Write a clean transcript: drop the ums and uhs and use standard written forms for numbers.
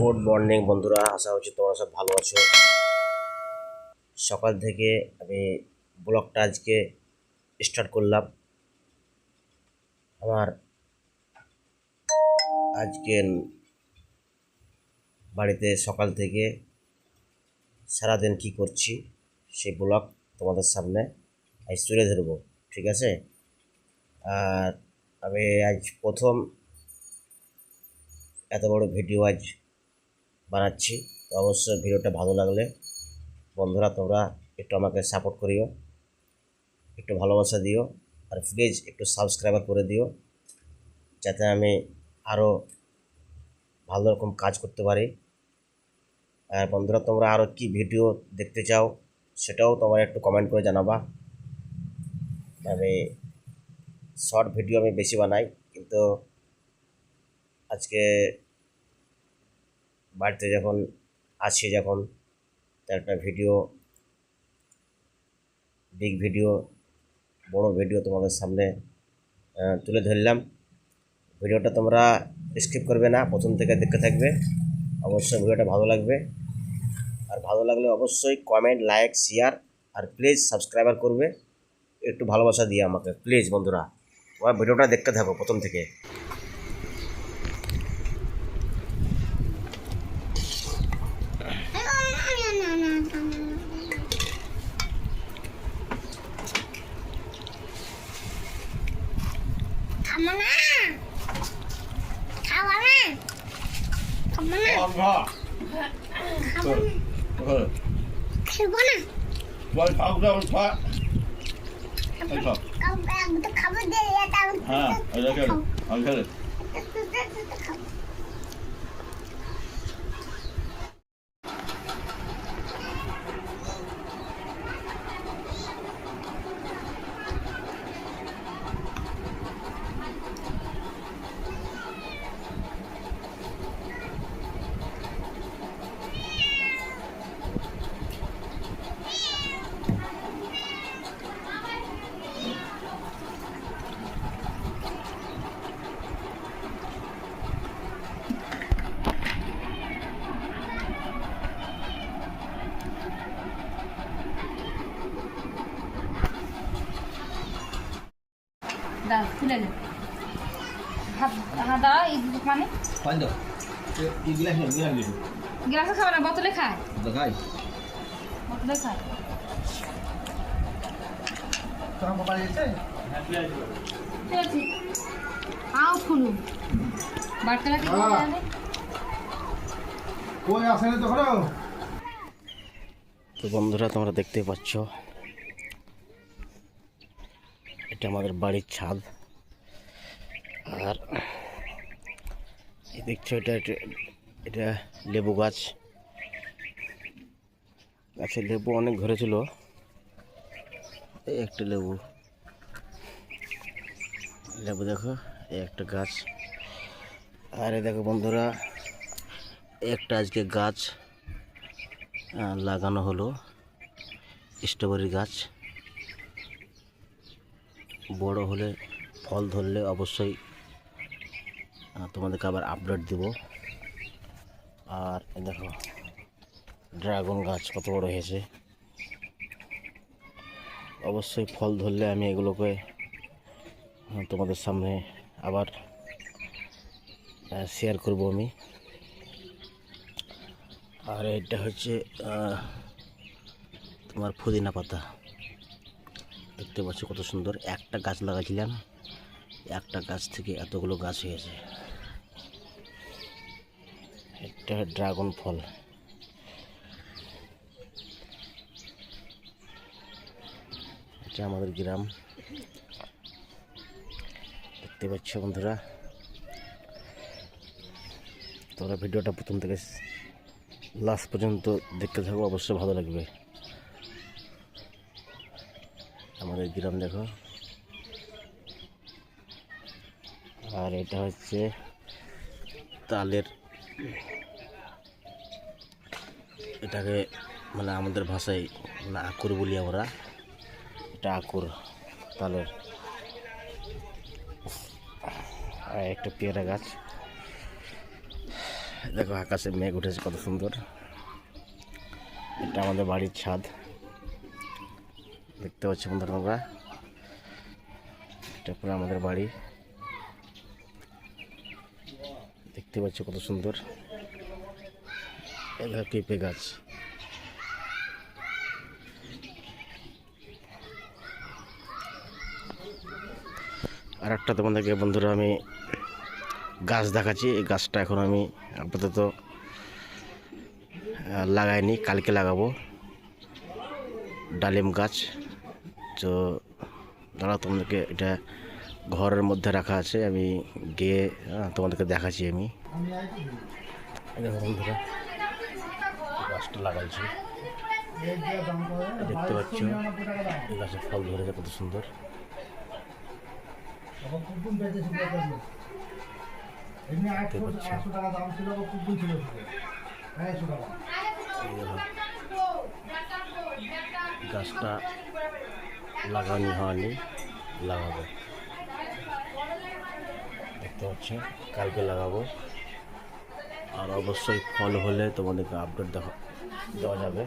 Good morning বন্ধুরা, আশা হচ্ছে তোমরা সব ভালো আছো। সকাল থেকে আমি ব্লগটা আজকে স্টার্ট করলাম। আমার আজকে বাড়িতে সকাল থেকে সারাদিন কী করছি সেই ব্লগ তোমাদের সামনে আজ তুলে ধরবো, ঠিক আছে? আর আমি আজ প্রথম এত বড় ভিডিও আজ বানাচ্ছি, তো অবশ্যই ভিডিওটা ভালো লাগলে বন্ধুরা তোমরা একটু আমাকে সাপোর্ট করিও, একটু ভালোবাসা দিও, আর প্লিজ একটু সাবস্ক্রাইবার করে দিও, যাতে আমি আরও ভালো রকম কাজ করতে পারি। আর বন্ধুরা তোমরা আরও কি ভিডিও দেখতে চাও সেটাও তোমরা একটু কমেন্ট করে জানাবা। আমি শর্ট ভিডিও আমি বেশি বানাই, কিন্তু আজকে বাড়িতে যখন আছি যখন একটা ভিডিও, বিগ ভিডিও, বড় ভিডিও তোমাদের সামনে তুলে ধরলাম। ভিডিওটা তোমরা স্কিপ করবে না, প্রথম থেকে দেখতে থাকবে, অবশ্যই ভিডিওটা ভালো লাগবে। আর ভালো লাগলে অবশ্যই কমেন্ট, লাইক, শেয়ার আর প্লিজ সাবস্ক্রাইবার করবে, একটু ভালোবাসা দিয়ে আমাকে প্লিজ বন্ধুরা। তোমার ভিডিওটা দেখতে থাকো প্রথম থেকে। খুলে দে দাঁড়া, এই মানে গ্লাসে খাবে না, বোতলে খায়, বোতলে খায়। ঠিক আছে, আও খুলুন বাটকালা কি জানে কই আসে না তখন। তো বন্ধুরা তোমরা দেখতে পাচ্ছ, এটা আমাদের বাড়ির ছাদ। আর এই দেখছো এটা এটা লেবু গাছ, গাছে লেবু অনেক ধরেছিল। এই একটা লেবু লেবু দেখো, এই একটা গাছ। আর এই দেখো বন্ধুরা, একটা আজকে গাছ লাগানো হলো, স্ট্রবেরি গাছ। বড় হলে ফল ধরলে অবশ্যই তোমাদেরকে আবার আপডেট দিব। আর দেখো ড্রাগন গাছ কত বড় হয়েছে, অবশ্যই ফল ধরলে আমি এগুলোকে তোমাদের সামনে আবার শেয়ার করব আমি। আর এটা হচ্ছে তোমার পুদিনা পাতা, দেখতে পাচ্ছ কত সুন্দর। একটা গাছ লাগাইছিলাম, একটা গাছ থেকে এতগুলো গাছ হয়েছে। এটা ড্রাগন ফল। এটা আমাদের গ্রাম, দেখতে পাচ্ছ বন্ধুরা। তোমরা ভিডিওটা প্রথম থেকে লাস্ট পর্যন্ত দেখতে থাকো, অবশ্যই ভালো লাগবে। আমাদের গ্রাম দেখো। আর এটা হচ্ছে তালের, এটাকে মানে আমাদের ভাষায় মানে আকুর বলি আমরা। এটা আকুর তালের। আর একটা পেয়ারা গাছ, দেখো আকাশে মেঘ উঠেছে কত সুন্দর। এটা আমাদের বাড়ির ছাদ, দেখতে পাচ্ছি বন্ধুরা তোমরা। এটা পুরো আমাদের বাড়ি, দেখতে পাচ্ছ কত সুন্দর। এটা পেঁপে গাছ। আর একটা তোমাদেরকে বন্ধুরা আমি গাছ দেখাচ্ছি। এই গাছটা এখন আমি আপাতত লাগাইনি, কালকে লাগাবো। ডালিম গাছ। তো দাঁড়া, তোমাদেরকে এটা ঘরের মধ্যে রাখা আছে, আমি গিয়ে তোমাদেরকে দেখাচ্ছি। আমি দেখো বন্ধুরা, গাছটা লাগাইছি, দেখতে পাচ্ছ এই গাছের ফল ধরেছে কত সুন্দর। দেখতে পাচ্ছ গাছটা লাগানো হয়নি, লাগাবো। দেখতে পাচ্ছ কালকে লাগাবো। আর অবশ্যই ফল হলে তোমাদেরকে আপডেট দেওয়া যাবে।